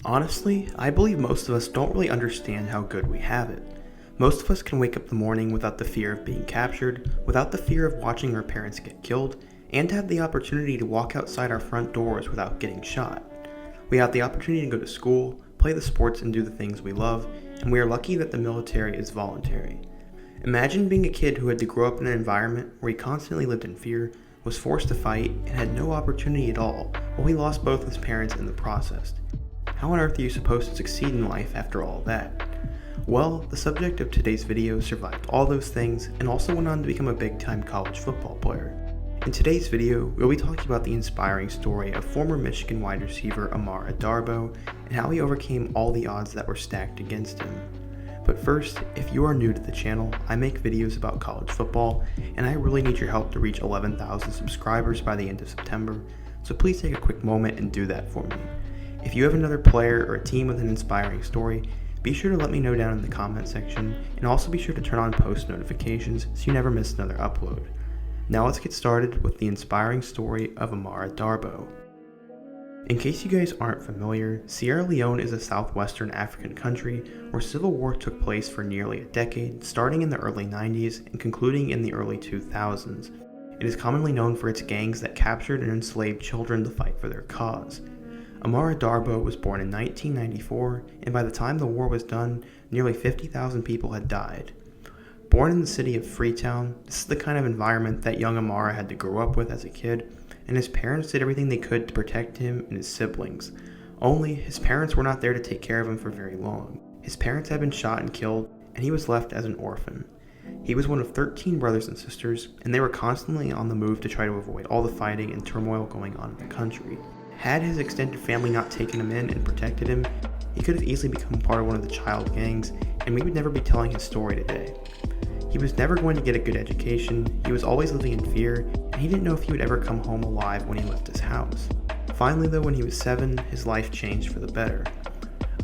Honestly, I believe most of us don't really understand how good we have it. Most of us can wake up in the morning without the fear of being captured, without the fear of watching our parents get killed, and have the opportunity to walk outside our front doors without getting shot. We have the opportunity to go to school, play the sports, and do the things we love, and we are lucky that the military is voluntary. Imagine being a kid who had to grow up in an environment where he constantly lived in fear, was forced to fight, and had no opportunity at all, while he lost both his parents in the process. How on earth are you supposed to succeed in life after all that? Well, the subject of today's video survived all those things and also went on to become a big-time college football player. In today's video, we'll be talking about the inspiring story of former Michigan wide receiver Amara Darboh and how he overcame all the odds that were stacked against him. But first, if you are new to the channel, I make videos about college football, and I really need your help to reach 11,000 subscribers by the end of September, so please take a quick moment and do that for me. If you have another player or a team with an inspiring story, be sure to let me know down in the comment section, and also be sure to turn on post notifications so you never miss another upload. Now let's get started with the inspiring story of Amara Darboh. In case you guys aren't familiar, Sierra Leone is a southwestern African country where civil war took place for nearly a decade, starting in the early 90s and concluding in the early 2000s. It is commonly known for its gangs that captured and enslaved children to fight for their cause. Amara Darboh was born in 1994, and by the time the war was done, nearly 50,000 people had died. Born in the city of Freetown, this is the kind of environment that young Amara had to grow up with as a kid, and his parents did everything they could to protect him and his siblings. Only, his parents were not there to take care of him for very long. His parents had been shot and killed, and he was left as an orphan. He was one of 13 brothers and sisters, and they were constantly on the move to try to avoid all the fighting and turmoil going on in the country. Had his extended family not taken him in and protected him, he could have easily become part of one of the child gangs, and we would never be telling his story today. He was never going to get a good education, he was always living in fear, and he didn't know if he would ever come home alive when he left his house. Finally though, when he was 7, his life changed for the better.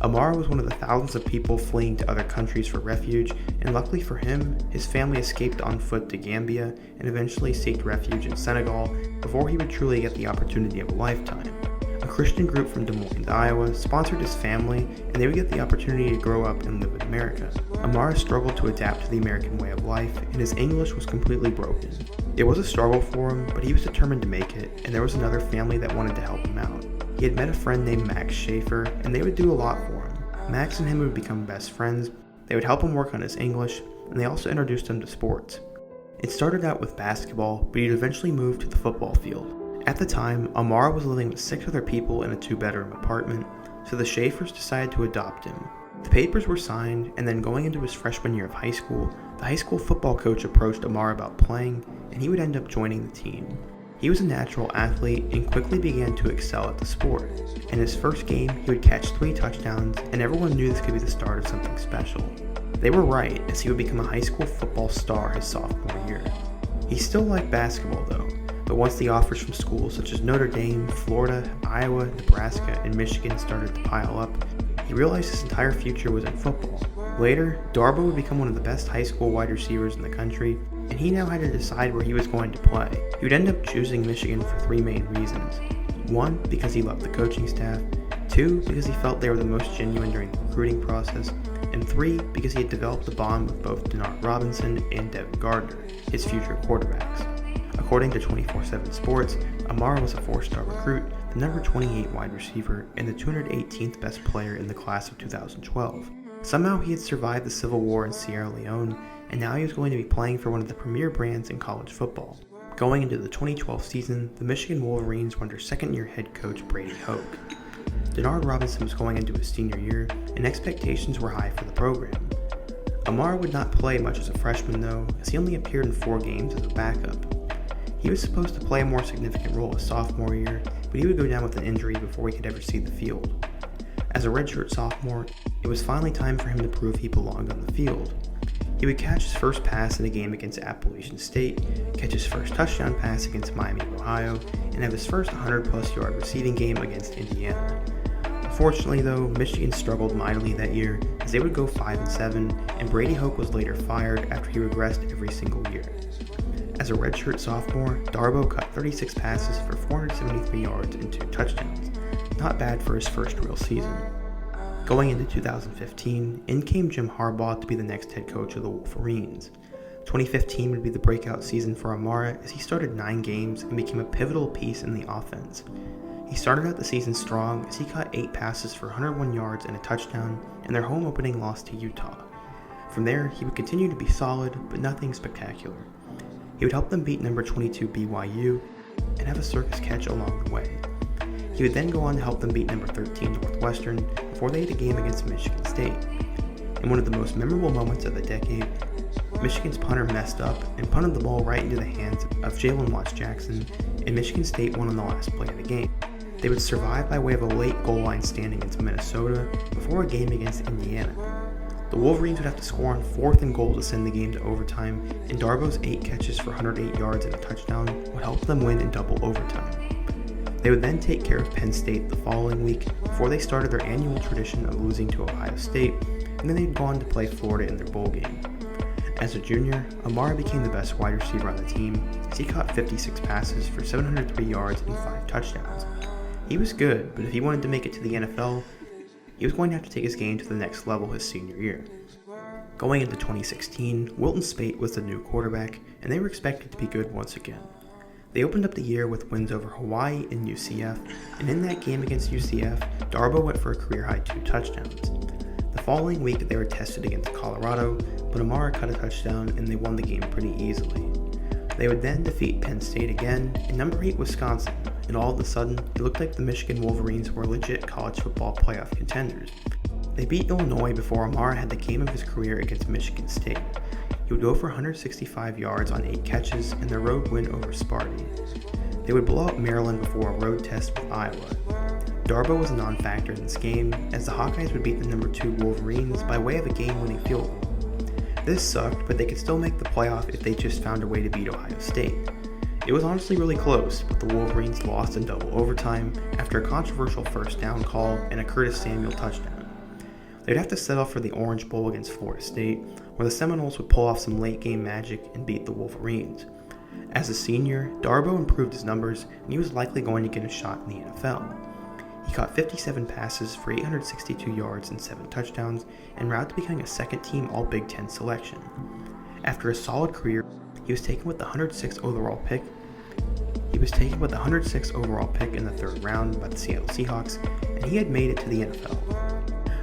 Amara was one of the thousands of people fleeing to other countries for refuge, and luckily for him, his family escaped on foot to Gambia and eventually sought refuge in Senegal before he would truly get the opportunity of a lifetime. A Christian group from Des Moines, Iowa, sponsored his family, and they would get the opportunity to grow up and live in America. Amara struggled to adapt to the American way of life, and his English was completely broken. It was a struggle for him, but he was determined to make it, and there was another family that wanted to help him out. He had met a friend named Max Schaefer, and they would do a lot for him. Max and him would become best friends, they would help him work on his English, and they also introduced him to sports. It started out with basketball, but he'd eventually move to the football field. At the time, Amara was living with 6 other people in a 2-bedroom apartment, so the Schaefers decided to adopt him. The papers were signed, and then going into his freshman year of high school, the high school football coach approached Amara about playing, and he would end up joining the team. He was a natural athlete and quickly began to excel at the sport. In his first game, he would catch 3 touchdowns, and everyone knew this could be the start of something special. They were right, as he would become a high school football star his sophomore year. He still liked basketball though, but once the offers from schools such as Notre Dame, Florida, Iowa, Nebraska, and Michigan started to pile up, he realized his entire future was in football. Later, Darboh would become one of the best high school wide receivers in the country, and he now had to decide where he was going to play. He would end up choosing Michigan for 3 main reasons. 1, because he loved the coaching staff, 2, because he felt they were the most genuine during the recruiting process, and 3, because he had developed a bond with both Denard Robinson and Devin Gardner, his future quarterbacks. According to 24/7 Sports, Amara was a 4-star recruit, the number 28 wide receiver, and the 218th best player in the class of 2012. Somehow he had survived the Civil War in Sierra Leone, and now he was going to be playing for one of the premier brands in college football. Going into the 2012 season, the Michigan Wolverines were under second-year head coach Brady Hoke. Denard Robinson was going into his senior year, and expectations were high for the program. Amara would not play much as a freshman though, as he only appeared in 4 games as a backup. He was supposed to play a more significant role his sophomore year, but he would go down with an injury before he could ever see the field. As a redshirt sophomore, it was finally time for him to prove he belonged on the field. He would catch his first pass in a game against Appalachian State, catch his first touchdown pass against Miami of Ohio, and have his first 100-plus yard receiving game against Indiana. Unfortunately though, Michigan struggled mightily that year as they would go 5-7, and Brady Hoke was later fired after he regressed every single year. As a redshirt sophomore, Darboh caught 36 passes for 473 yards and 2 touchdowns. Not bad for his first real season. Going into 2015, in came Jim Harbaugh to be the next head coach of the Wolverines. 2015 would be the breakout season for Amara as he started 9 games and became a pivotal piece in the offense. He started out the season strong as he caught 8 passes for 101 yards and a touchdown in their home opening loss to Utah. From there, he would continue to be solid, but nothing spectacular. He would help them beat number 22 BYU and have a circus catch along the way. He would then go on to help them beat number 13 Northwestern before they had a game against Michigan State. In one of the most memorable moments of the decade, Michigan's punter messed up and punted the ball right into the hands of Jalen Watts-Jackson, and Michigan State won on the last play of the game. They would survive by way of a late goal line stand against Minnesota before a game against Indiana. The Wolverines would have to score on 4th and goal to send the game to overtime, and Darboh's 8 catches for 108 yards and a touchdown would help them win in double overtime. They would then take care of Penn State the following week before they started their annual tradition of losing to Ohio State, and then they'd go on to play Florida in their bowl game. As a junior, Amara became the best wide receiver on the team as he caught 56 passes for 703 yards and 5 touchdowns. He was good, but if he wanted to make it to the NFL, he was going to have to take his game to the next level his senior year. Going into 2016, Wilton Speight was the new quarterback, and they were expected to be good once again. They opened up the year with wins over Hawaii and UCF, and in that game against UCF, Darboh went for a career-high 2 touchdowns. The following week, they were tested against Colorado, but Amara caught a touchdown and they won the game pretty easily. They would then defeat Penn State again, and number 8 Wisconsin, and all of a sudden, it looked like the Michigan Wolverines were legit college football playoff contenders. They beat Illinois before Amara had the game of his career against Michigan State. He would go for 165 yards on 8 catches and their road win over Sparty. They would blow out Maryland before a road test with Iowa. Darboh was a non-factor in this game, as the Hawkeyes would beat the number 2 Wolverines by way of a game-winning field goal. This sucked, but they could still make the playoff if they just found a way to beat Ohio State. It was honestly really close, but the Wolverines lost in double overtime after a controversial first down call and a Curtis Samuel touchdown. They'd have to settle for the Orange Bowl against Florida State, where the Seminoles would pull off some late-game magic and beat the Wolverines. As a senior, Darboh improved his numbers, and he was likely going to get a shot in the NFL. He caught 57 passes for 862 yards and 7 touchdowns, en route to becoming a second-team All-Big Ten selection. After a solid career, he was taken with the 106th overall pick. in the 3rd round by the Seattle Seahawks, and he had made it to the NFL.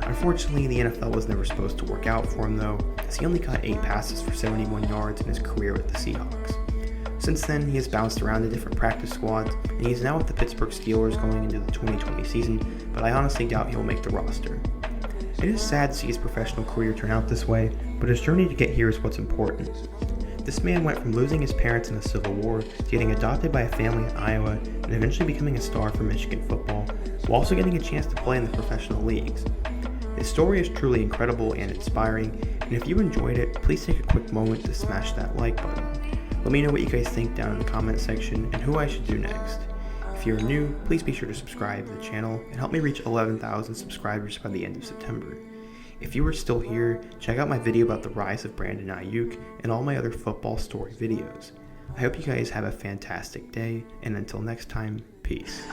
Unfortunately, the NFL was never supposed to work out for him though, as he only caught 8 passes for 71 yards in his career with the Seahawks. Since then, he has bounced around to different practice squads, and he is now with the Pittsburgh Steelers going into the 2020 season, but I honestly doubt he will make the roster. It is sad to see his professional career turn out this way, but his journey to get here is what's important. This man went from losing his parents in the Civil War to getting adopted by a family in Iowa and eventually becoming a star for Michigan football, while also getting a chance to play in the professional leagues. His story is truly incredible and inspiring, and if you enjoyed it, please take a quick moment to smash that like button. Let me know what you guys think down in the comment section and who I should do next. If you're new, please be sure to subscribe to the channel and help me reach 11,000 subscribers by the end of September. If you are still here, check out my video about the rise of Brandon Ayuk and all my other football story videos. I hope you guys have a fantastic day, and until next time, peace.